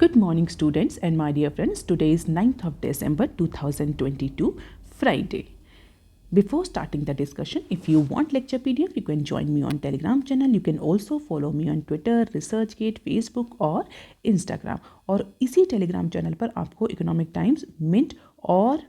Good morning, students and my dear friends. Today is 9th of December 2022, Friday. Before starting the discussion, if you want lecture PDF, you can join me on Telegram channel. You can also follow me on Twitter, ResearchGate, Facebook और Instagram. और इसी Telegram channel पर आपको economic times, mint और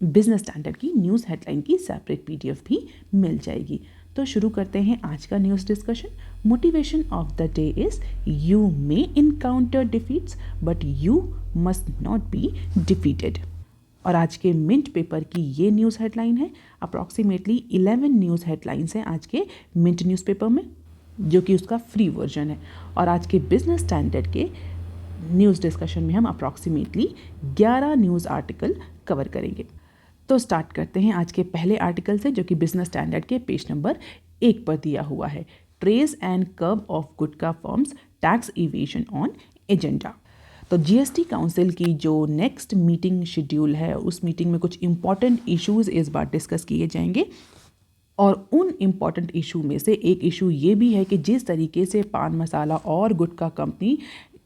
business standard की news headline की separate PDF भी मिल जाएगी. तो शुरू करते हैं आज का news discussion. Motivation of the day is you may encounter defeats but you must not be defeated. और आज के मिंट पेपर की ये न्यूज़ हेडलाइन है. अप्रॉक्सीमेटली 11 न्यूज़ हेडलाइंस हैं आज के मिंट न्यूज़पेपर में, जो कि उसका फ्री वर्जन है. और आज के बिजनेस स्टैंडर्ड के न्यूज़ डिस्कशन में हम अप्रॉक्सीमेटली 11 न्यूज़ आर्टिकल कवर करेंगे. तो स्टार्ट करते हैं आज के पहले आर्टिकल से, जो कि बिजनेस स्टैंडर्ड के पेज नंबर 1 पर दिया हुआ है. Trace and curb of gutkha firms, tax evasion on agenda. तो जीएसटी काउंसिल की जो नेक्स्ट मीटिंग शेड्यूल है, उस मीटिंग में कुछ इंपॉर्टेंट इश्यूज इस बार डिस्कस किए जाएंगे. और उन इम्पॉर्टेंट इशू में से एक इशू ये भी है कि जिस तरीके से पान मसाला और गुटखा कंपनी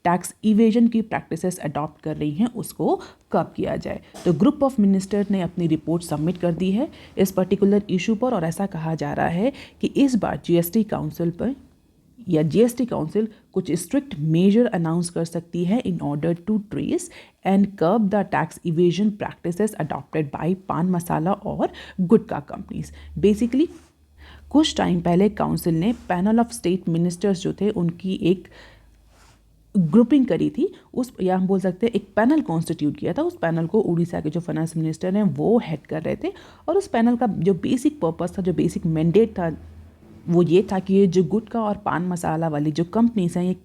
टैक्स इवेजन की प्रैक्टिसेस अडॉप्ट कर रही हैं, उसको कब किया जाए. तो ग्रुप ऑफ मिनिस्टर ने अपनी रिपोर्ट सबमिट कर दी है इस पर्टिकुलर इशू पर. और ऐसा कहा जा रहा है कि इस बार जीएसटी काउंसिल पर या जीएसटी काउंसिल कुछ स्ट्रिक्ट मेजर अनाउंस कर सकती है in order to trace and curb the tax evasion practices adopted by paan masala और गुटखा कंपनीज. बेसिकली कुछ टाइम पहले काउंसिल ने पैनल ऑफ स्टेट मिनिस्टर्स जो थे, उनकी एक ग्रुपिंग करी थी. उस, या हम बोल सकते हैं एक पैनल कॉन्स्टिट्यूट किया था. उस पैनल को उड़ीसा के जो फाइनेंस मिनिस्टर हैं वो हेड कर रहे थे. और उस पैनल का जो बेसिक पर्पस था, जो बेसिक मैंडेट था, वो ये था कि ये जो गुटखा और पान मसाला वाली जो कंपनीज हैं, ये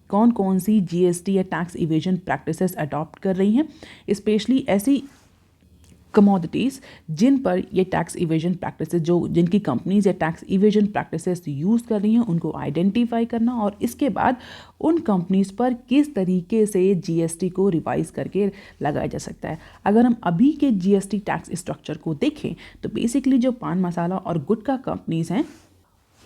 कौन कौन सी जीएसटी या टैक्स इवेजन प्रैक्टिसेस अडॉप्ट कर रही हैं. स्पेशली ऐसी कमोडिटीज़ जिन पर ये टैक्स इवेजन प्रैक्टिसेस, जो जिनकी कंपनीज या टैक्स इवेजन प्रैक्टिसेस यूज़ कर रही हैं, उनको आइडेंटिफाई करना. और इसके बाद उन कंपनीज पर किस तरीके से जीएसटी को रिवाइज करके लगाया जा सकता है. अगर हम अभी के जीएसटी टैक्स स्ट्रक्चर को देखें तो बेसिकली जो पान मसाला और गुटखा कंपनीज हैं,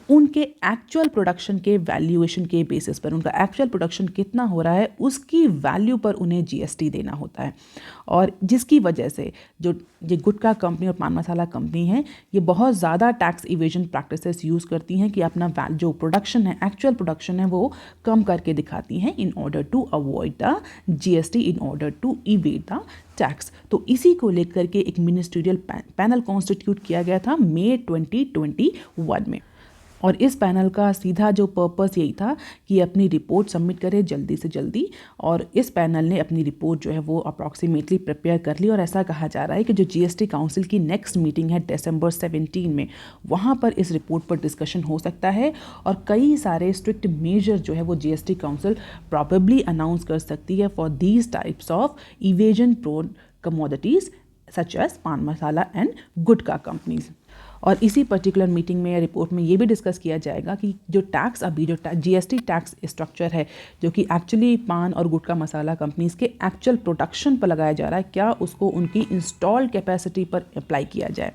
उनके एक्चुअल प्रोडक्शन के वैल्यूएशन के बेसिस पर, उनका एक्चुअल प्रोडक्शन कितना हो रहा है उसकी वैल्यू पर उन्हें जीएसटी देना होता है. और जिसकी वजह से जो ये गुटखा कंपनी और पान मसाला कंपनी है, ये बहुत ज़्यादा टैक्स इवेजन प्रैक्टिसेस यूज़ करती हैं कि अपना जो प्रोडक्शन है, एक्चुअल प्रोडक्शन है, वो कम करके दिखाती हैं in order to avoid the GST, in order to evade the tax. तो इसी को लेकर के एक मिनिस्ट्रियल पैनल कॉन्स्टिट्यूट किया गया था मई 2021 में. और इस पैनल का सीधा जो पर्पस यही था कि अपनी रिपोर्ट सबमिट करे जल्दी से जल्दी. और इस पैनल ने अपनी रिपोर्ट जो है वो अप्रॉक्सीमेटली प्रिपेयर कर ली. और ऐसा कहा जा रहा है कि जो जीएसटी काउंसिल की नेक्स्ट मीटिंग है दिसंबर 17 में, वहाँ पर इस रिपोर्ट पर डिस्कशन हो सकता है. और कई सारे स्ट्रिक्ट मेजर जो है वो जीएसटी काउंसिल प्रॉबेबली अनाउंस कर सकती है for these types of evasion prone commodities such as paan masala and gutkha companies. और इसी पर्टिकुलर मीटिंग में या रिपोर्ट में ये भी डिस्कस किया जाएगा कि जो टैक्स अभी जो जीएसटी टैक्स स्ट्रक्चर है, जो कि एक्चुअली पान और गुटखा मसाला कंपनीज के एक्चुअल प्रोडक्शन पर लगाया जा रहा है, क्या उसको उनकी इंस्टॉल्ड कैपेसिटी पर अप्लाई किया जाए.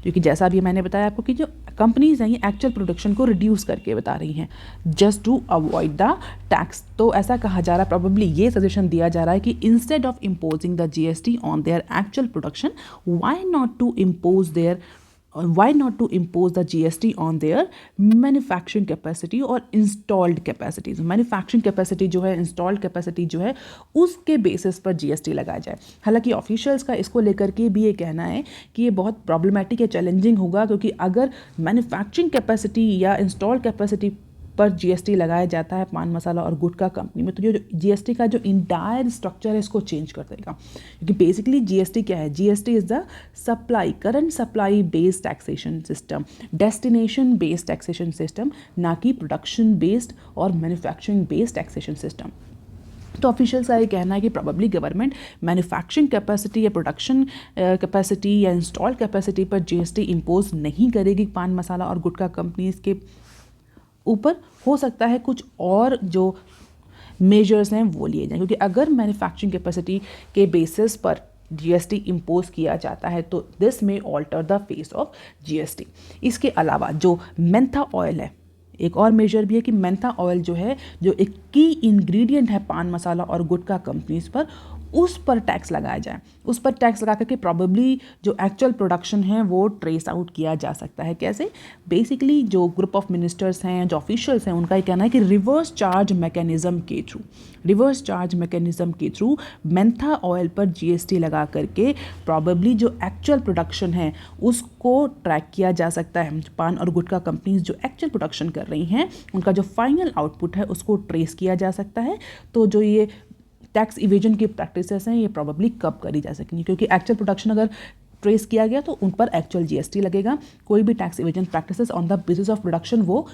क्योंकि जैसा अभी मैंने बताया आपको कि जो कंपनीज हैं, ये एक्चुअल प्रोडक्शन को रिड्यूस करके बता रही हैं just to avoid the tax. तो ऐसा कहा जा रहा है, प्रॉबेबली ये सजेशन दिया जा रहा है कि instead of imposing the GST on their actual production, why not to impose the GST on their manufacturing capacity और installed capacities. Manufacturing capacity जो है, installed capacity जो है, उसके बेसिस पर GST लगाया जाए. हालांकि ऑफिशियल्स का इसको लेकर के भी ये कहना है कि ये बहुत प्रॉब्लमेटिक या चैलेंजिंग होगा, क्योंकि अगर मैन्युफैक्चरिंग कैपेसिटी या इंस्टॉल्ड कैपेसिटी पर जीएसटी लगाया जाता है पान मसाला और गुटखा कंपनी में, तो जो जीएसटी का जो इंटायर स्ट्रक्चर है इसको चेंज कर देगा. क्योंकि बेसिकली जीएसटी क्या है? GST is the current supply based taxation system, destination based taxation system, ना कि प्रोडक्शन बेस्ड और मैन्युफैक्चरिंग बेस्ड टैक्सेशन सिस्टम. तो ऑफिशियल्स का ये कहना है कि प्रॉबेबली गवर्नमेंट मैन्युफैक्चरिंग कैपेसिटी या प्रोडक्शन कैपेसिटी या इंस्टॉल्ड कैपेसिटी पर जीएसटी इम्पोज नहीं करेगी पान मसाला और गुटखा कंपनीज के ऊपर. हो सकता है कुछ और जो मेजर्स हैं वो लिए जाएं, क्योंकि अगर मैन्युफैक्चरिंग कैपेसिटी के बेसिस पर जीएसटी इम्पोज किया जाता है तो this may alter the face of GST. इसके अलावा जो मेंथा ऑयल है, एक और मेजर भी है कि मेंथा ऑयल जो है, जो एक की इंग्रेडिएंट है पान मसाला और गुटखा कंपनीज पर, उस पर टैक्स लगाया जाए। उस पर टैक्स लगा करके प्रॉबेबली जो एक्चुअल प्रोडक्शन है वो ट्रेस आउट किया जा सकता है। कैसे? बेसिकली जो ग्रुप ऑफ मिनिस्टर्स हैं, जो ऑफिशियल्स हैं, उनका ये कहना है कि रिवर्स चार्ज मैकेनिज्म के थ्रू मेंथा ऑयल पर जीएसटी लगा करके प्रॉबेबली जो एक्चुअल प्रोडक्शन है उसको ट्रैक किया जा सकता है। पान और गुटखा कंपनीज जो एक्चुअल प्रोडक्शन कर रही हैं, उनका जो फाइनल आउटपुट है उसको ट्रेस किया जा सकता है। तो जो ये टैक्स इवेजन की प्रैक्टिसेस हैं, ये प्रॉबेबली कब करी जा सकेंगी, क्योंकि एक्चुअल प्रोडक्शन अगर ट्रेस किया गया तो उन पर एक्चुअल जीएसटी लगेगा। कोई भी tax evasion practices on the basis of production वो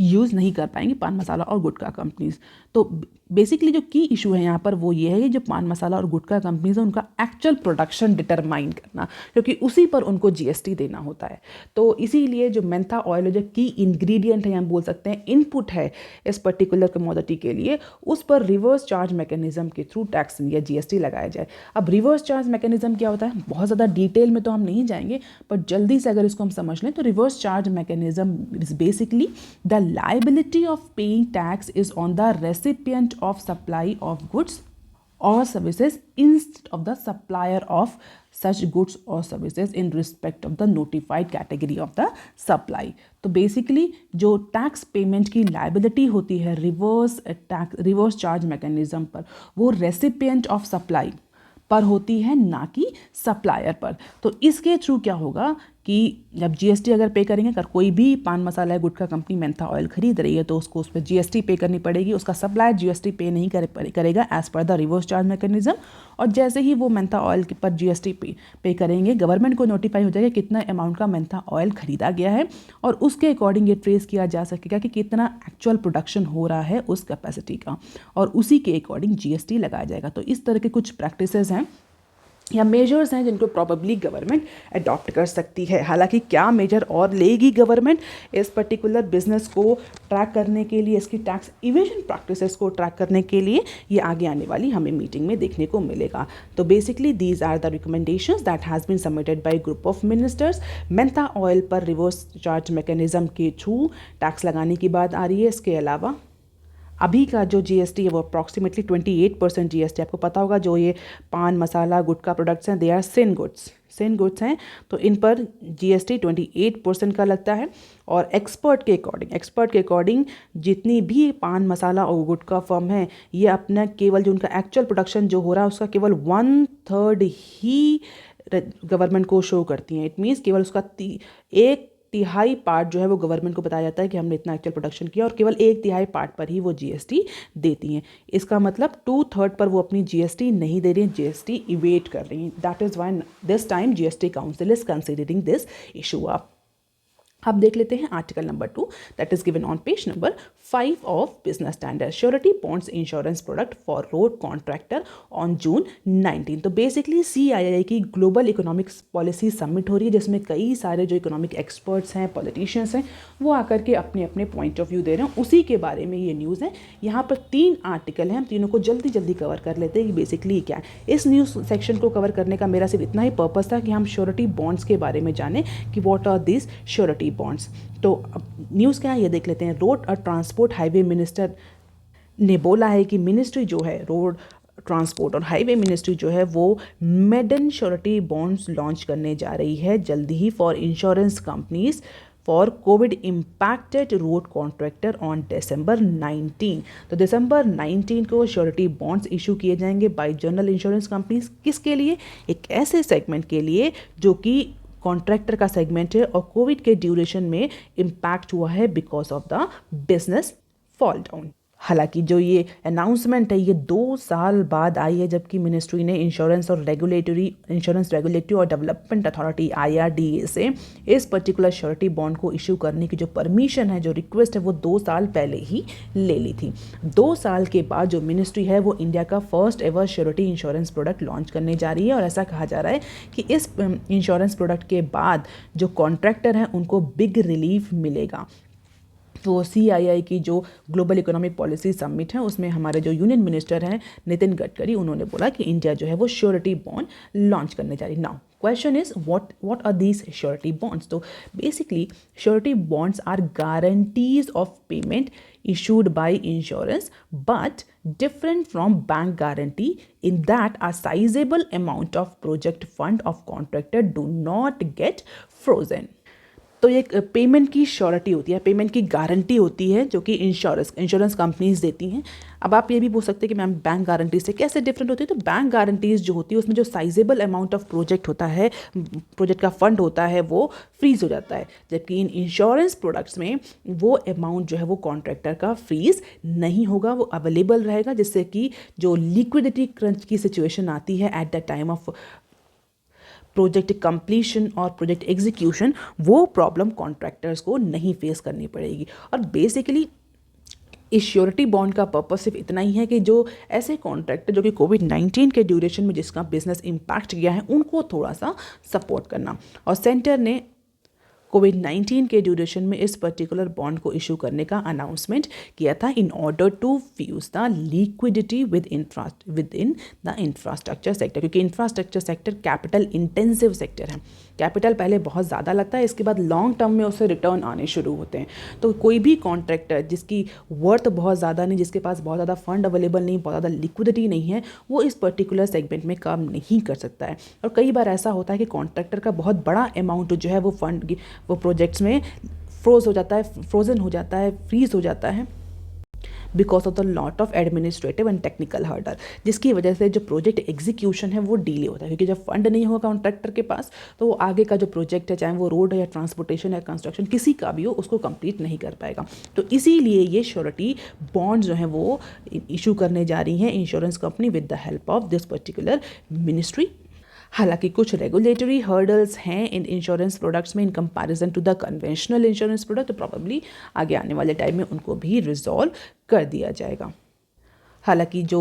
यूज़ नहीं कर पाएंगे पान मसाला और गुटखा कंपनीज। तो बेसिकली जो की इशू है यहाँ पर वो ये है कि जो पान मसाला और गुटखा कंपनीज है उनका एक्चुअल प्रोडक्शन डिटरमाइन करना, क्योंकि उसी पर उनको जीएसटी देना होता है। तो इसीलिए जो मेंथा ऑयल जो की इंग्रेडिएंट है, या बोल सकते हैं इनपुट है इस पर्टिकुलर कमोडिटी के लिए, उस पर रिवर्स चार्ज मैकेनिज्म के थ्रू टैक्स या जीएसटी लगाया जाए। अब रिवर्स चार्ज मैकेनिज्म क्या होता है, बहुत ज़्यादा डिटेल में तो हम नहीं जाएंगे, पर जल्दी से अगर इसको हम समझ लें तो reverse charge mechanism is basically the liability of paying tax is on the recipient of supply of goods or services instead of the supplier of such goods or services in respect of the notified category of the supply। तो basically जो tax payment की liability होती है reverse charge mechanism पर, वो recipient of supply पर होती है, ना कि सप्लायर पर। तो इसके थ्रू क्या होगा कि जब जीएसटी अगर पे करेंगे, अगर कोई भी पान मसाला या गुटखा कंपनी मेंथा ऑयल खरीद रही है तो उसको उस पर जीएसटी पे करनी पड़ेगी। उसका सप्लायर जीएसटी पे नहीं करेगा as per the reverse charge mechanism. और जैसे ही वो मेंथा ऑयल पर जीएसटी पे करेंगे, गवर्नमेंट को नोटिफाई हो जाएगा कितना अमाउंट का मेंथा ऑयल खरीदा गया है, और उसके अकॉर्डिंग ये ट्रेस किया जा सकेगा कि कितना एक्चुअल प्रोडक्शन हो रहा है उस कैपेसिटी का, और उसी के अकॉर्डिंग जीएसटी लगाया जाएगा। तो इस तरह के कुछ प्रैक्टिसेस हैं या मेजर्स हैं जिनको प्रॉबेबली गवर्नमेंट अडॉप्ट कर सकती है। हालांकि क्या मेजर और लेगी गवर्नमेंट इस पर्टिकुलर बिजनेस को ट्रैक करने के लिए, इसकी टैक्स इवेजन प्रैक्टिसेस को ट्रैक करने के लिए, ये आगे आने वाली हमें मीटिंग में देखने को मिलेगा। तो basically these are the recommendations that has been submitted by group of ministers. Mentha oil पर रिवर्स चार्ज मैकेनिज्म के थ्रू टैक्स लगाने की बात आ रही है। इसके अलावा अभी का जो जीएसटी है वो अप्रॉक्सीमेटली 28% जीएसटी, आपको पता होगा जो ये पान मसाला गुटखा प्रोडक्ट्स हैं, दे आर सिन गुड्स हैं, तो इन पर जीएसटी 28% का लगता है। और एक्सपर्ट के अकॉर्डिंग जितनी भी पान मसाला और गुटखा फर्म है, ये अपना केवल जो उनका एक्चुअल प्रोडक्शन जो हो रहा है उसका केवल 1/3 ही गवर्नमेंट को शो करती हैं। इट मीन्स केवल उसका 1/3 पार्ट जो है वो गवर्नमेंट को बताया जाता है कि हमने इतना एक्चुअल प्रोडक्शन किया, और केवल 1/3 पार्ट पर ही वो जीएसटी देती हैं। इसका मतलब 2/3 पर वो अपनी जीएसटी नहीं दे रही हैं, जीएसटी इवेट कर रही हैं। That is why this time GST council is considering this issue. अब देख लेते हैं article number 2 that is given on page number 5 of Business standard, surety bonds insurance product for road contractor on June 19। तो basically CII की global economics policy submit हो रही है, जिसमें कई सारे जो इकोनॉमिक एक्सपर्ट्स हैं, पॉलिटिशियंस हैं, वो आकर के अपने अपने पॉइंट ऑफ व्यू दे रहे हैं। उसी के बारे में ये न्यूज़ है। यहाँ पर 3 आर्टिकल हैं, हम तीनों को जल्दी जल्दी कवर कर लेते हैं कि बेसिकली क्या है। इस न्यूज़ सेक्शन को कवर करने का मेरा सिर्फ इतना ही पर्पज़ था कि हम श्योरिटी बॉन्ड्स के बारे में जानें कि what are this surety bonds. तो न्यूज़ क्या है ये देख लेते हैं। रोड और ट्रांसपोर्ट हाईवे मिनिस्टर ने बोला है कि मिनिस्ट्री जो है, रोड ट्रांसपोर्ट और हाईवे मिनिस्ट्री जो है वो मेडन श्योरिटी बॉन्ड्स लॉन्च करने जा रही है जल्दी ही for insurance companies for Covid impacted road contractor on December 19। तो December 19 को श्योरिटी बॉन्ड्स इशू किए जाएंगे बाय जनरल इंश्योरेंस कंपनीज। किसके लिए? एक ऐसे सेगमेंट के लिए जो कि कॉन्ट्रैक्टर का सेगमेंट है और कोविड के ड्यूरेशन में इम्पैक्ट हुआ है because of the business fall down. हालांकि जो ये अनाउंसमेंट है ये 2 साल बाद आई है, जबकि मिनिस्ट्री ने इंश्योरेंस रेगुलेटरी और डेवलपमेंट अथॉरिटी IRDA से इस पर्टिकुलर श्योरिटी बॉन्ड को इशू करने की जो परमिशन है, जो रिक्वेस्ट है, वो 2 साल पहले ही ले ली थी। 2 साल के बाद जो मिनिस्ट्री है वो इंडिया का first ever surety insurance product launch करने जा रही है, और ऐसा कहा जा रहा है कि इस इंश्योरेंस प्रोडक्ट के बाद जो कॉन्ट्रैक्टर हैं उनको बिग रिलीफ मिलेगा। तो CII की जो ग्लोबल इकोनॉमिक पॉलिसी सबमिट है उसमें हमारे जो यूनियन मिनिस्टर हैं नितिन गडकरी, उन्होंने बोला कि इंडिया जो है वो श्योरिटी बॉन्ड लॉन्च करने जा रही। Now Question is what are these surety bonds? So basically surety bonds are guarantees of payment issued by insurance but different from bank guarantee in that a sizable amount of project fund of contractor do not get frozen. तो ये payment की surety होती है, payment की guarantee होती है जो कि इंश्योरेंस कंपनीज देती हैं। अब आप ये भी पूछ सकते हैं कि मैम बैंक गारंटी से कैसे डिफरेंट होती है? तो बैंक गारंटीज जो होती है उसमें जो साइजेबल अमाउंट ऑफ प्रोजेक्ट होता है, प्रोजेक्ट का फंड होता है, वो फ्रीज हो जाता है, जबकि इन इंश्योरेंस प्रोडक्ट्स में वो अमाउंट जो है वो कॉन्ट्रैक्टर का फ्रीज नहीं होगा, वो अवेलेबल रहेगा, जिससे कि जो लिक्विडिटी क्रंच की सिचुएशन आती है at the time of project completion और प्रोजेक्ट एग्जीक्यूशन, वो प्रॉब्लम कॉन्ट्रैक्टर्स को नहीं फेस करनी पड़ेगी। और बेसिकली इस श्योरिटी बॉन्ड का पर्पस सिर्फ इतना ही है कि जो ऐसे कॉन्ट्रैक्टर जो कि कोविड-19 के ड्यूरेशन में जिसका बिजनेस इम्पैक्ट गया है उनको थोड़ा सा सपोर्ट करना। और सेंटर ने कोविड-19 के ड्यूरेशन में इस पर्टिकुलर बॉन्ड को इशू करने का अनाउंसमेंट किया था in order to fuse the liquidity within the infrastructure sector, क्योंकि infrastructure sector capital intensive sector है। कैपिटल पहले बहुत ज़्यादा लगता है, इसके बाद लॉन्ग टर्म में उससे रिटर्न आने शुरू होते हैं। तो कोई भी कॉन्ट्रैक्टर जिसकी वर्थ बहुत ज़्यादा नहीं, जिसके पास बहुत ज़्यादा फंड अवेलेबल नहीं, बहुत ज़्यादा लिक्विडिटी नहीं है, वो इस पर्टिकुलर सेगमेंट में काम नहीं कर सकता है। और कई बार ऐसा होता है कि कॉन्ट्रैक्टर का बहुत बड़ा अमाउंट जो है वो फंड की वो प्रोजेक्ट्स में फ्रोजन हो जाता है, फ्रीज हो जाता है because of the lot of administrative and technical hurdle, जिसकी वजह से जो प्रोजेक्ट एग्जीक्यूशन है वो डिले होता है, क्योंकि जब फंड नहीं होगा कॉन्ट्रैक्टर के पास तो वो आगे का जो प्रोजेक्ट है, चाहे वो रोड है या ट्रांसपोर्टेशन या कंस्ट्रक्शन किसी का भी हो, उसको कंप्लीट नहीं कर पाएगा। तो इसीलिए ये श्योरिटी बॉन्ड जो है वो इशू करने जा रही हैं insurance company with the help of this particular ministry. हालांकि कुछ रेगुलेटरी हर्डल्स हैं इन इंश्योरेंस प्रोडक्ट्स में in comparison to the conventional insurance product, तो प्रॉब्लली आगे आने वाले टाइम में उनको भी रिजॉल्व कर दिया जाएगा। हालांकि जो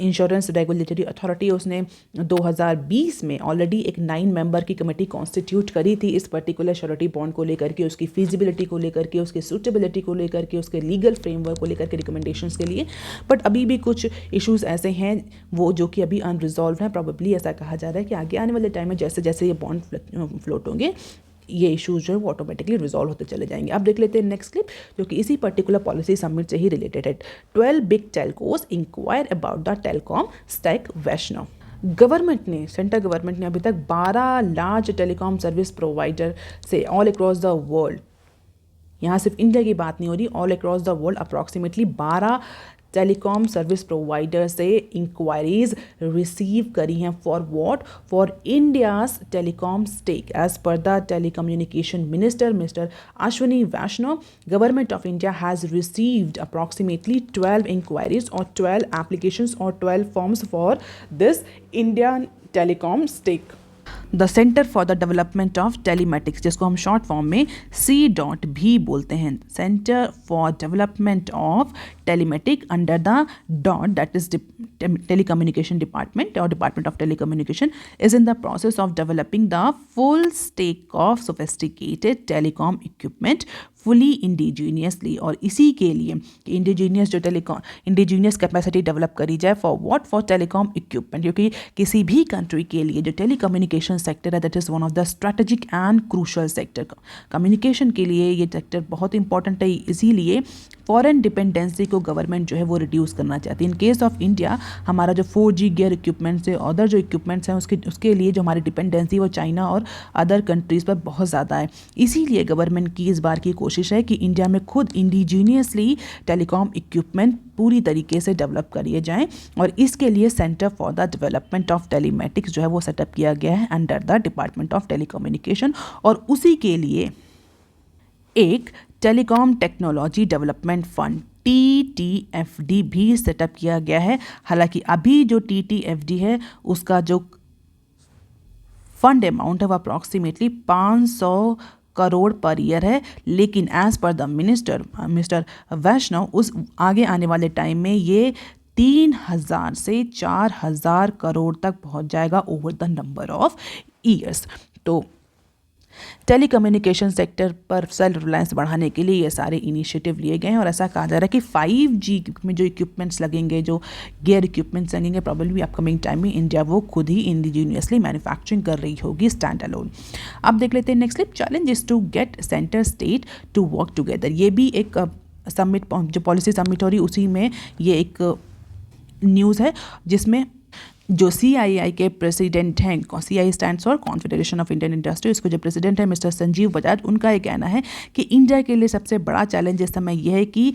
इंश्योरेंस रेगुलेटरी अथॉरिटी उसने 2020 में ऑलरेडी एक 9 मेंबर की कमेटी कॉन्स्टिट्यूट करी थी इस पर्टिकुलर श्योरिटी बॉन्ड को लेकर के, उसकी फीजिबिलिटी को लेकर के, उसकी सूटेबिलिटी को लेकर के, उसके लीगल फ्रेमवर्क को लेकर के रिकमेंडेशंस के लिए। बट अभी भी कुछ इश्यूज ऐसे हैं वो जो कि अभी अनरिजॉल्व हैं। प्रॉबेबली ऐसा कहा जा रहा है कि आगे आने वाले टाइम में जैसे जैसे ये बॉन्ड फ्लोट होंगे ये इश्यूज जो है वो ऑटोमेटिकली रिजॉल्व होते चले जाएंगे। अब देख लेते हैं नेक्स्ट क्लिप जो कि इसी पर्टिकुलर पॉलिसी सबमिट से ही रिलेटेड है। 12 big telcos inquire about the telecom stack Vaishnaw. Government ने, सेंट्रल गवर्नमेंट ने अभी तक 12 लार्ज टेलीकॉम सर्विस प्रोवाइडर से ऑल अक्रॉस द वर्ल्ड, यहाँ सिर्फ इंडिया की बात नहीं हो रही, all across the world approximately 12 telecom service provider से इंक्वायरीज रिसीव करी हैं। For what? For India's telecom stake. As per the telecommunication minister mister Ashwini Vaishnaw, government of India has received approximately 12 inquiries और 12 एप्लीकेशंस और 12 forms for this Indian telecom stack. The centre for the development of telematics, जिसको हम short form में C भी बोलते हैं, centre for development of telematic under the DoT that is telecommunication department और department of telecommunication is in the process of developing the full stack of sophisticated telecom equipment fully indigenously. और इसी के लिए indigenous जो indigenous capacity develop करी जाए for what? For telecom equipment, क्योंकि किसी भी कंट्री के लिए जो टेलीकम्युनिकेशन सेक्टर है that is one of the strategic and crucial sector. Communication के लिए ये सेक्टर बहुत इंपॉर्टेंट है, इसीलिए फॉरेन डिपेंडेंसी को गवर्नमेंट जो है वो रिड्यूस करना चाहती है। इन केस ऑफ इंडिया हमारा जो 4G गियर इक्विपमेंट्स है, अदर जो इक्विपमेंट्स हैं उसके लिए जो हमारी डिपेंडेंसी वो चाइना और अदर कंट्रीज़ पर बहुत ज़्यादा है। इसीलिए गवर्नमेंट की इस बार की कोशिश है कि इंडिया में खुद इंडिजीनियसली टेलीकॉम इक्विपमेंट पूरी तरीके से डेवलप करिए जाएं, और इसके लिए centre for the development of telematics जो है वो सेटअप किया गया है under the department of telecommunication. और उसी के लिए एक telecom technology development fund TTFD भी सेटअप किया गया है। हालांकि अभी जो TTFD है उसका जो फंड अमाउंट है वो अप्रॉक्सीमेटली 500 करोड़ पर ईयर है, लेकिन एज पर द मिस्टर वैष्णव उस आगे आने वाले टाइम में ये 3000 से 4000 करोड़ तक पहुंच जाएगा over the number of years. तो टेलीकम्युनिकेशन सेक्टर पर सेल्फ रिलायंस बढ़ाने के लिए ये सारे इनिशिएटिव लिए गए हैं और ऐसा कहा जा रहा है कि 5G में जो इक्विपमेंट्स लगेंगे, जो गियर इक्विपमेंट्स लगेंगे, प्रॉब्लली अपकमिंग टाइम में इंडिया वो खुद ही इंडिजीनियसली मैन्युफैक्चरिंग कर रही होगी स्टैंड अलोन। अब देख लेते हैं next clip, challenges to get centre state to work together. ये भी एक समिट, जो पॉलिसी समिट हो रही उसी में ये एक न्यूज़ है, जिसमें जो CII के प्रेसिडेंट हैं, CII stands for confederation of Indian industry, इसको जो प्रेसिडेंट है मिस्टर संजीव बजाज, उनका ये कहना है कि इंडिया के लिए सबसे बड़ा चैलेंज इस समय यह है कि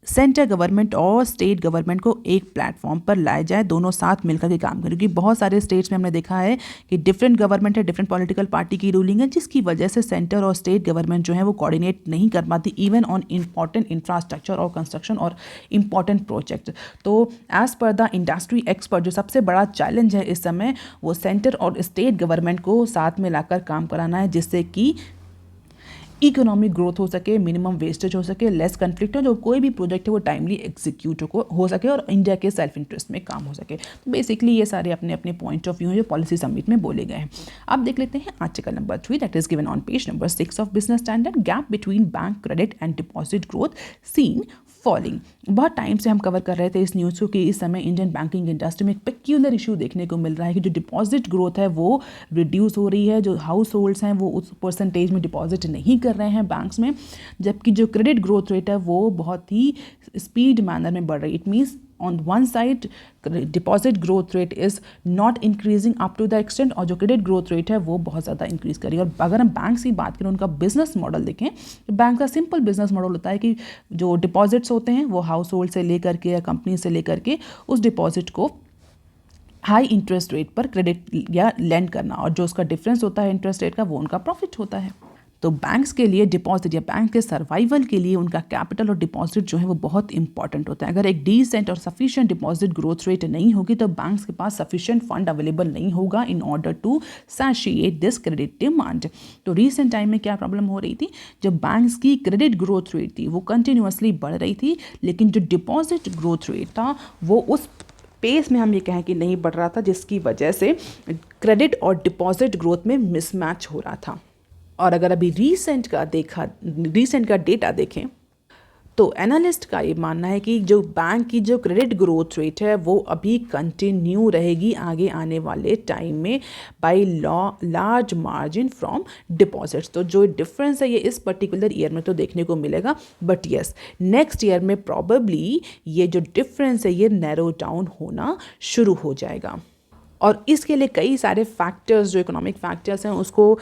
सेंट्रल गवर्नमेंट और स्टेट गवर्नमेंट को एक प्लेटफॉर्म पर लाया जाए, दोनों साथ मिलकर के काम करें, क्योंकि बहुत सारे स्टेट्स में हमने देखा है कि डिफरेंट गवर्नमेंट है, डिफरेंट पॉलिटिकल पार्टी की रूलिंग है, जिसकी वजह से सेंटर और स्टेट गवर्नमेंट जो है वो कोऑर्डिनेट नहीं कर पाती इवन ऑन इंपॉर्टेंट इंफ्रास्ट्रक्चर और कंस्ट्रक्शन और इंपॉर्टेंट प्रोजेक्ट। तो as per the industry expert जो सबसे बड़ा चैलेंज है इस समय वो सेंटर और स्टेट गवर्नमेंट को साथ में लाकर काम कराना है, जिससे कि इकोनॉमिक ग्रोथ हो सके, मिनिमम वेस्टेज हो सके, लेस कन्फ्लिक्ट हो, जो कोई भी प्रोजेक्ट है वो टाइमली एग्जीक्यूट हो सके और इंडिया के सेल्फ इंटरेस्ट में काम हो सके। तो बेसिकली ये सारे अपने अपने पॉइंट ऑफ व्यू हैं जो पॉलिसी समिट में बोले गए हैं। अब देख लेते हैं article number 3 that is given on page number 6 of Business Standard, gap between bank credit and deposit growth seen falling. बहुत टाइम से हम कवर कर रहे थे इस न्यूज़ को कि इस समय इंडियन बैंकिंग इंडस्ट्री में एक पेक्यूलर इशू देखने को मिल रहा है कि जो डिपॉजिट ग्रोथ है वो रिड्यूस हो रही है, जो हाउस होल्ड्स हैं वो उस परसेंटेज में डिपॉजिट नहीं कर रहे हैं बैंक्स में, जबकि जो क्रेडिट ग्रोथ रेट है वो बहुत ही स्पीड मैनर में बढ़ रही है। It means on one side deposit growth rate is not increasing up to the extent और जो credit growth rate है वो बहुत ज़्यादा इंक्रीज करी। और अगर हम बैंक की बात करें, उनका बिजनेस मॉडल देखें तो बैंक का सिंपल बिजनेस मॉडल होता है कि जो डिपॉजिट्स होते हैं वो हाउस होल्ड से लेकर के या कंपनी से लेकर के उस डिपॉजिट को हाई इंटरेस्ट रेट पर क्रेडिट या लेंड करना, और जो उसका डिफरेंस होता है इंटरेस्ट रेट का वो उनका प्रॉफिट होता है। तो बैंक्स के लिए डिपॉजिट या बैंक के सर्वाइवल के लिए उनका कैपिटल और डिपॉजिट जो है वो बहुत इंपॉर्टेंट होता है। अगर एक डिसेंट और सफिशिएंट डिपॉजिट ग्रोथ रेट नहीं होगी तो बैंक्स के पास सफिशिएंट फंड अवेलेबल नहीं होगा in order to satisfy this credit demand. तो रीसेंट टाइम में क्या प्रॉब्लम हो रही थी, जब बैंक्स की क्रेडिट ग्रोथ रेट थी वो कंटिन्यूअसली बढ़ रही थी, लेकिन जो डिपॉजिट ग्रोथ रेट था वो उस पेस में हम ये कहें कि नहीं बढ़ रहा था, जिसकी वजह से क्रेडिट और डिपॉजिट ग्रोथ में मिसमैच हो रहा था। और अगर अभी रीसेंट का डेटा देखें तो एनालिस्ट का ये मानना है कि जो बैंक की जो क्रेडिट ग्रोथ रेट है वो अभी कंटिन्यू रहेगी आगे आने वाले टाइम में by large margin from deposits. तो जो डिफरेंस है ये इस पर्टिकुलर ईयर में तो देखने को मिलेगा, बट यस नेक्स्ट ईयर में प्रॉबेबली ये जो डिफरेंस है ये नैरो डाउन होना शुरू हो जाएगा। और इसके लिए कई सारे फैक्टर्स, जो इकोनॉमिक फैक्टर्स हैं उसको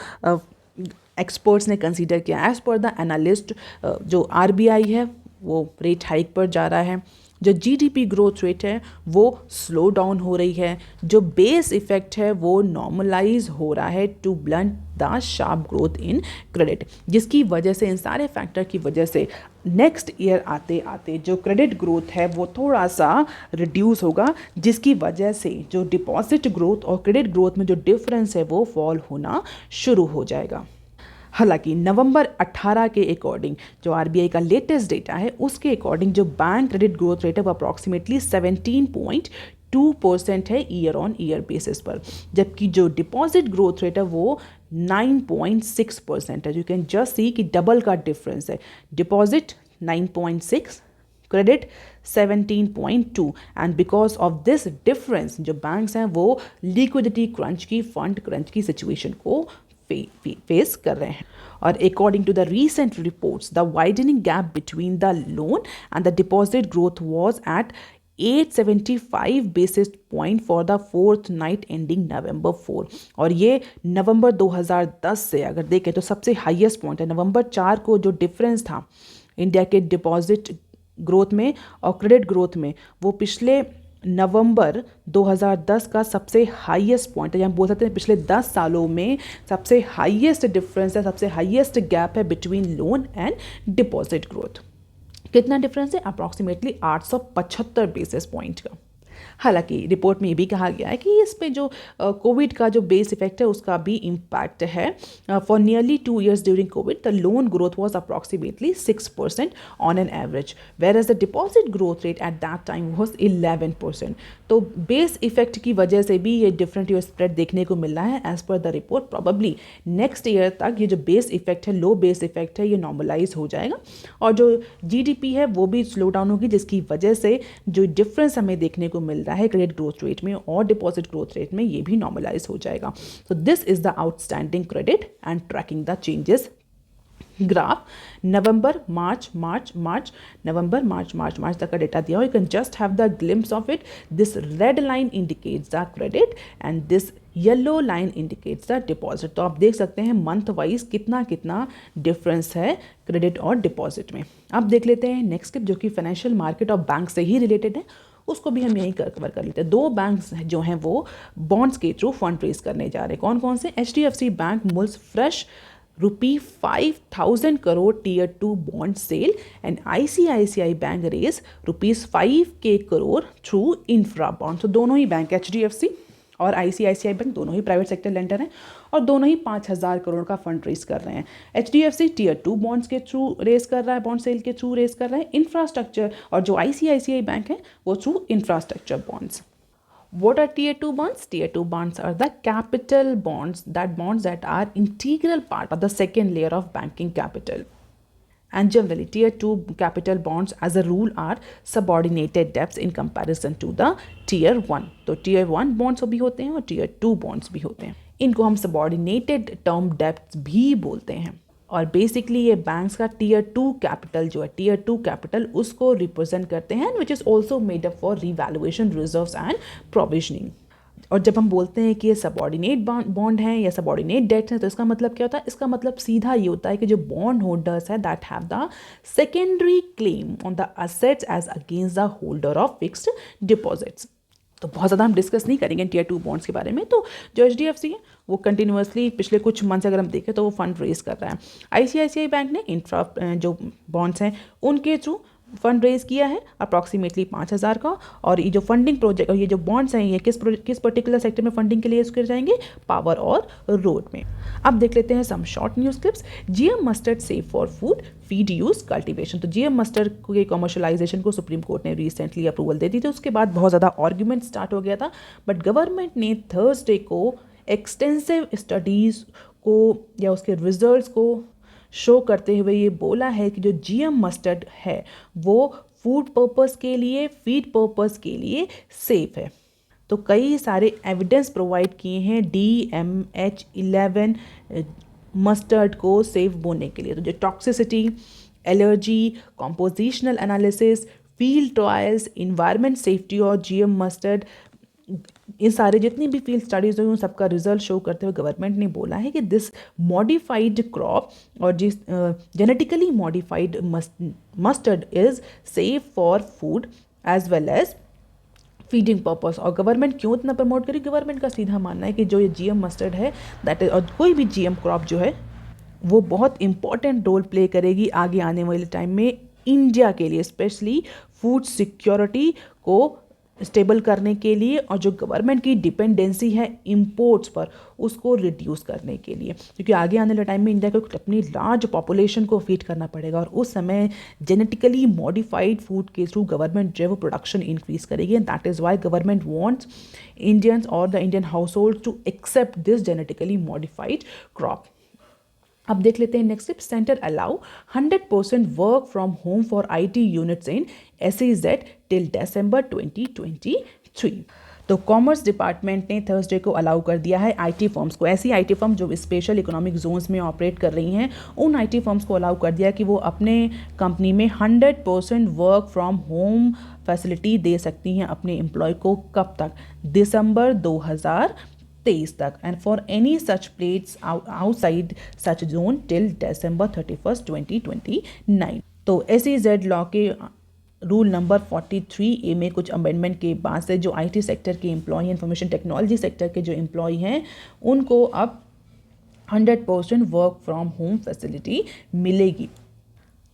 एक्सपर्ट्स ने कंसीडर किया। एज पर द एनालिस्ट जो RBI है वो रेट हाइक पर जा रहा है, जो GDP ग्रोथ रेट है वो स्लो डाउन हो रही है, जो बेस इफेक्ट है वो नॉर्मलाइज हो रहा है to blunt the sharp growth in credit, जिसकी वजह से इन सारे फैक्टर की वजह से नेक्स्ट ईयर आते आते जो क्रेडिट ग्रोथ है वो थोड़ा सा रिड्यूस होगा, जिसकी वजह से जो डिपॉजिट ग्रोथ और क्रेडिट ग्रोथ में जो डिफरेंस है वो फॉल होना शुरू हो जाएगा। हालांकि नवंबर 18 के अकॉर्डिंग जो RBI का लेटेस्ट डेटा है उसके अकॉर्डिंग जो बैंक क्रेडिट ग्रोथ रेट है वो अप्रॉक्सीमेटली 17.2% है ईयर ऑन ईयर बेसिस पर, जबकि जो डिपॉजिट ग्रोथ रेट है वो 9.6% है। यू कैन जस्ट सी कि डबल का डिफरेंस है, deposit 9.6, credit 17.2, and because of this difference जो बैंक्स हैं वो लिक्विडिटी क्रंच की, फंड क्रंच की सिचुएशन को फेस कर रहे हैं। और according to the recent reports the widening gap between the loan and the deposit growth was at 875 basis point for the fortnight ending November 4, और ये नवंबर 2010 से अगर देखें तो सबसे हाईएस्ट पॉइंट है। नवंबर 4 को जो डिफरेंस था इंडिया के डिपॉजिट ग्रोथ में और क्रेडिट ग्रोथ में वो पिछले नवंबर 2010 का सबसे हाईएस्ट पॉइंट है, या हम बोल सकते हैं पिछले 10 सालों में सबसे हाईएस्ट डिफरेंस है, सबसे हाईएस्ट गैप है between loan and deposit growth. कितना डिफरेंस है? अप्रॉक्सीमेटली 875 बेसिस पॉइंट का। हालांकि रिपोर्ट में ये भी कहा गया है कि इस पे जो कोविड का जो बेस इफेक्ट है उसका भी इम्पैक्ट है. For nearly 2 years during Covid the loan growth was approximately 6% on an average, whereas the deposit growth rate at that time was 11%. तो बेस इफेक्ट की वजह से भी ये डिफरेंट ईयर स्प्रेड देखने को मिल रहा है. As per the report probably next year तक ये जो बेस इफेक्ट है, लो बेस इफेक्ट है, ये नॉर्मलाइज हो जाएगा और जो जीडीपी है वो भी स्लो डाउन होगी, जिसकी वजह से जो डिफरेंस हमें देखने को मिल रहा है क्रेडिट ग्रोथ रेट में और डिपॉजिट ग्रोथ रेट में, ये भी नॉर्मलाइज हो जाएगा. So this is the outstanding credit and tracking the changes graph. नवंबर मार्च तक का डेटा दिया हो. You can just have the glimpse of it. This red line indicates the credit and this yellow line indicates the deposit. तो आप देख सकते हैं मंथ वाइज कितना डिफरेंस है क्रेडिट और डिपॉजिट में. अब देख लेते हैं नेक्स्ट स्टेप जो कि फाइनेंशियल मार्केट और बैंक से ही रिलेटेड है, उसको भी हम यहीं कवर कर लेते हैं. 2 बैंक्स जो हैं वो बॉन्ड्स के थ्रू फंड रेज करने जा रहे हैं. कौन कौन से? HDFC bank मुल्स fresh ₹5,000 crore Tier 2 bond sale and ICICI Bank raise ₹5K crore through infra bond. तो दोनों ही बैंक HDFC और ICICI बैंक दोनों ही प्राइवेट सेक्टर लेंडर हैं और दोनों ही 5,000 करोड़ का फंड रेज कर रहे हैं. HDFC Tier 2 बॉन्ड्स के थ्रू रेज कर रहा है, बॉन्ड सेल के थ्रू रेज कर रहा है इंफ्रास्ट्रक्चर, और जो ICICI बैंक है वो through infrastructure bonds. What are Tier 2 bonds? Tier 2 bonds are the capital bonds that are integral part of the second layer of banking capital. And generally, Tier 2 capital bonds as a rule are subordinated debts in comparison to the Tier 1. तो Tier 1 bonds भी होते हैं और Tier 2 bonds भी होते हैं. इनको हम subordinated term debts भी बोलते हैं. और बेसिकली ये बैंक्स का Tier 2 कैपिटल जो है, Tier 2 कैपिटल उसको रिप्रेजेंट करते हैं, which is also made up for revaluation reserves and provisioning. और जब हम बोलते हैं कि ये सबॉर्डिनेट बॉन्ड हैं या सबॉर्डिनेट डेट्स हैं, तो इसका मतलब क्या होता है? इसका मतलब सीधा ये होता है कि जो बॉन्ड होल्डर्स है that have the secondary claim on the assets as against the holder of fixed deposits. तो बहुत ज़्यादा हम डिस्कस नहीं करेंगे Tier 2 बॉन्ड्स के बारे में. तो जो HDFC है वो कंटिन्यूसली पिछले कुछ मंथ से अगर हम देखें तो वो फंड रेज कर रहा है. ICICI बैंक ने इंफ्रा जो बॉन्ड्स हैं उनके थ्रू फंड रेज किया है अप्रॉक्सीमेटली 5,000 का. और ये जो फंडिंग प्रोजेक्ट और ये जो बॉन्ड्स हैं ये किस पर्टिकुलर सेक्टर में फंडिंग के लिए यूज़ कर जाएंगे? पावर और रोड में. अब देख लेते हैं some short news clips. GM mustard safe for food feed use cultivation. तो GM मस्टर्ड के कमर्शलाइजेशन को सुप्रीम कोर्ट ने रिसेंटली अप्रूवल दे दी थी. उसके बाद बहुत ज़्यादा आर्ग्यूमेंट स्टार्ट हो गया था, बट गवर्नमेंट ने थर्सडे को एक्सटेंसिव स्टडीज़ को या उसके रिजल्ट्स को शो करते हुए ये बोला है कि जो GM मस्टर्ड है वो फूड पर्पस के लिए, फीड पर्पस के लिए सेफ है. तो कई सारे एविडेंस प्रोवाइड किए हैं DMH11 मस्टर्ड को सेफ बोने के लिए. तो जो toxicity, allergy, compositional analysis, field trials, environment safety और GM मस्टर्ड, ये सारे जितनी भी फील्ड स्टडीज़ हुई उन सबका रिजल्ट शो करते हुए गवर्नमेंट ने बोला है कि दिस मॉडिफाइड क्रॉप और जिस genetically modified mustard is safe for food as well as feeding purpose. और गवर्नमेंट क्यों इतना प्रमोट करी? गवर्नमेंट का सीधा मानना है कि जो ये GM मस्टर्ड है दैट इज, और कोई भी GM क्रॉप जो है वो बहुत इंपॉर्टेंट रोल प्ले करेगी आगे आने वाले टाइम में इंडिया के लिए, स्पेशली फूड सिक्योरिटी को स्टेबल करने के लिए और जो गवर्नमेंट की डिपेंडेंसी है इंपोर्ट्स पर उसको रिड्यूस करने के लिए. क्योंकि आगे आने वाले टाइम में इंडिया को अपनी लार्ज पॉपुलेशन को फीड करना पड़ेगा और उस समय जेनेटिकली मॉडिफाइड फूड के थ्रू गवर्नमेंट जो है वो प्रोडक्शन इंक्रीज करेगी. And that is why government wants Indians और the Indian household to accept this genetically modified crop. अब देख लेते हैं next tip. Centre allow 100% work from home for IT units in SEZ till December 2023. तो commerce department ने Thursday को allow कर दिया है IT फर्म्स को, ऐसी IT फर्म जो स्पेशल इकोनॉमिक जोन्स में ऑपरेट कर रही हैं उन IT फर्म्स को अलाउ कर दिया कि वो अपने कंपनी में 100% वर्क फ्रॉम होम फैसिलिटी दे सकती हैं अपने एम्प्लॉय को. कब तक? दिसंबर 2023 तक. And for any such place outside such zone till December 31st, 2029. तो SEZ लॉ के रूल नंबर 43A में कुछ अमेंडमेंट के बाद से जो IT सेक्टर के एम्प्लॉय, इंफॉर्मेशन टेक्नोलॉजी सेक्टर के जो एम्प्लॉय हैं उनको अब 100% वर्क फ्रॉम होम फैसिलिटी मिलेगी.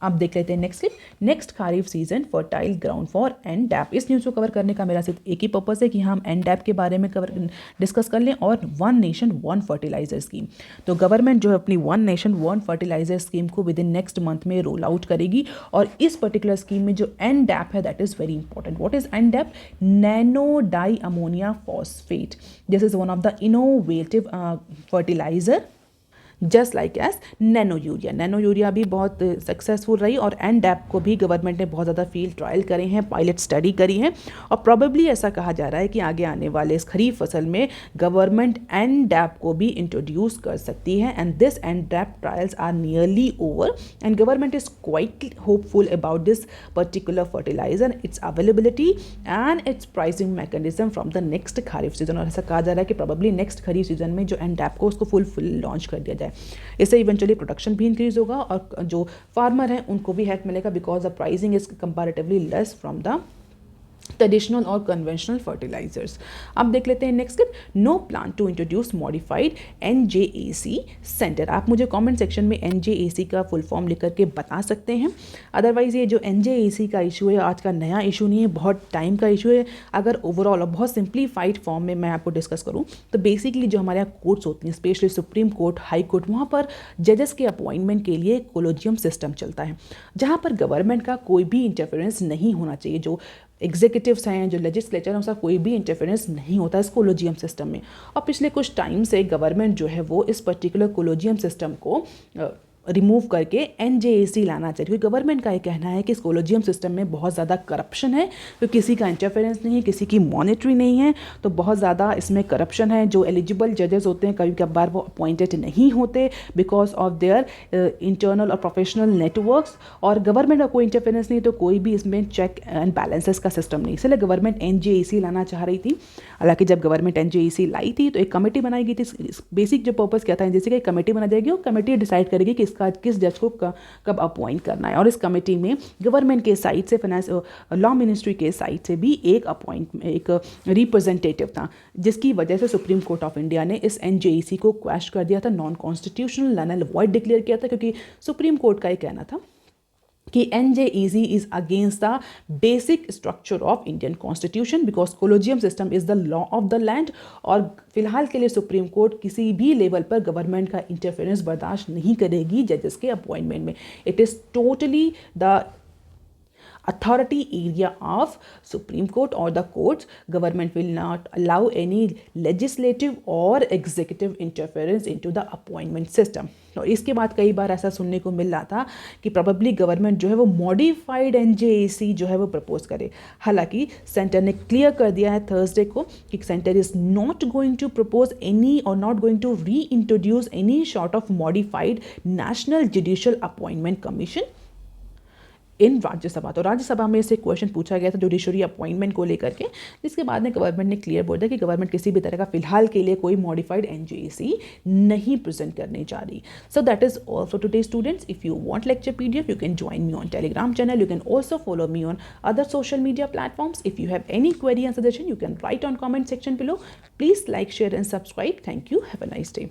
अब देख लेते हैं next clip. Next kharif season fertile ground for NDAP. इस न्यूज़ को कवर करने का मेरा सिर्फ एक ही पर्पस है कि हम एनडैप के बारे में डिस्कस कर लें और one nation one fertiliser scheme. तो गवर्नमेंट जो है अपनी one nation one fertiliser scheme को विद इन नेक्स्ट मंथ में रोल आउट करेगी और इस पर्टिकुलर स्कीम में जो एनडैप है that is very important. What is NDAP? Nano di ammonia phosphate. This is one of the innovative fertiliser just like as nano urea. Nano urea भी बहुत successful रही और एनडैप को भी गवर्नमेंट ने बहुत ज़्यादा फील्ड ट्रायल करे हैं, पायलट स्टडी करी हैं और प्रॉबेबली ऐसा कहा जा रहा है कि आगे आने वाले इस खरीफ फसल में गवर्नमेंट एनडैप को भी इंट्रोड्यूस कर सकती है and this NDAP trials are nearly over and government is quite hopeful about this particular fertiliser, its availability and its pricing mechanism from the next kharif season. और ऐसा कहा जा रहा है कि प्रॉबेबली नेक्स्ट खरीफ सीजन में जो एनडैप को उसको फुल लॉन्च कर दिया जाए। इससे इवेंचुअली प्रोडक्शन भी इंक्रीज होगा और जो फार्मर हैं उनको भी हेल्प मिलेगा because the pricing is comparatively less from the traditional और कन्वेंशनल फर्टिलाइजर्स। अब देख लेते हैं next clip. No plan to introduce modified NJAC centre. आप मुझे कमेंट सेक्शन में NJAC का फुल फॉर्म लिख करके बता सकते हैं। अदरवाइज ये जो NJAC का इशू है आज का नया इशू नहीं है, बहुत टाइम का इशू है। अगर ओवरऑल और बहुत सिंप्लीफाइड फॉर्म में मैं आपको डिस्कस करूँ तो बेसिकली जो हमारे यहाँ कोर्ट्स होती हैं, specially supreme court, high court, वहाँ पर जजेस के अपॉइंटमेंट के लिए कोलोजियम सिस्टम चलता है जहाँ पर गवर्नमेंट का कोई भी इंटरफेरेंस नहीं होना चाहिए। जो एग्जीक्यूटिव्स हैं, जो लेजिस्लेचर है, उसका कोई भी इंटरफेरेंस नहीं होता है इस कोलोजियम सिस्टम में। और पिछले कुछ टाइम से गवर्नमेंट जो है वो इस पर्टिकुलर कोलोजियम सिस्टम को रिमूव करके NJAC लाना चाहिए क्योंकि गवर्नमेंट का ये कहना है कि इस कोलोजियम सिस्टम में बहुत ज़्यादा करप्शन है, तो किसी का इंटरफेरेंस नहीं है, किसी की मॉनिटरी नहीं है, तो बहुत ज़्यादा इसमें करप्शन है। जो एलिजिबल जजेस होते हैं कभी कभार वो अपॉइंटेड नहीं होते बिकॉज ऑफ देयर इंटरनल और प्रोफेशनल नेटवर्क्स और गवर्नमेंट का कोई इंटरफेरेंस नहीं तो कोई भी इसमें चेक एंड बैलेंसेस का सिस्टम नहीं, इसलिए गवर्नमेंट NJAC लाना चाह रही थी। हालांकि जब गवर्नमेंट NJAC लाई थी तो एक कमेटी बनाई गई थी। बेसिक जो पर्पस क्या था, जैसे कि एक कमेटी बना जाएगी और कमेटी डिसाइड करेगी कि किस जज को कब अपॉइंट करना है और इस कमेटी में गवर्नमेंट के साइड से, फाइनेंस लॉ मिनिस्ट्री के साइड से भी एक रिप्रेजेंटेटिव था जिसकी वजह से सुप्रीम कोर्ट ऑफ इंडिया ने इस NJAC को क्वैश कर दिया था, नॉन कॉन्स्टिट्यूशनल, नल वॉइड डिक्लेयर किया था क्योंकि सुप्रीम कोर्ट का ये कहना था कि NJAC is against the basic structure of Indian constitution because Colosseum system is the law of the land और फिलहाल के लिए सुप्रीम कोर्ट किसी भी लेवल पर गवर्नमेंट का इंटरफेरेंस बर्दाश्त नहीं करेगी जजेस के अपॉइंटमेंट में। It is totally the authority area of Supreme Court or the courts. Government will not allow any legislative or executive interference into the appointment system. और इसके बाद कई बार ऐसा सुनने को मिल रहा था कि probably गवर्नमेंट जो है वो मॉडिफाइड NJAC जो है वो प्रपोज करे। हालांकि सेंटर ने क्लियर कर दिया है थर्सडे को कि centre is not going to propose any और not going to reintroduce any sort of modified national judicial appointment commission in Rajya Sabha. तो राज्यसभा में से क्वेश्चन पूछा गया था जुडिशरी अपॉइंटमेंट को लेकर के, जिसके बाद में गवर्नमेंट ने क्लियर बोल दिया कि गवर्नमेंट किसी भी तरह का फिलहाल के लिए कोई मॉडिफाइड NJAC नहीं प्रेजेंट करने जा रही। So that is all for today students. If you want lecture PDF you can join me on Telegram channel. You can also follow me on other social media platforms. If you have any query and suggestion you can write on comment section below. Please like, share and subscribe. Thank you. Have a nice day.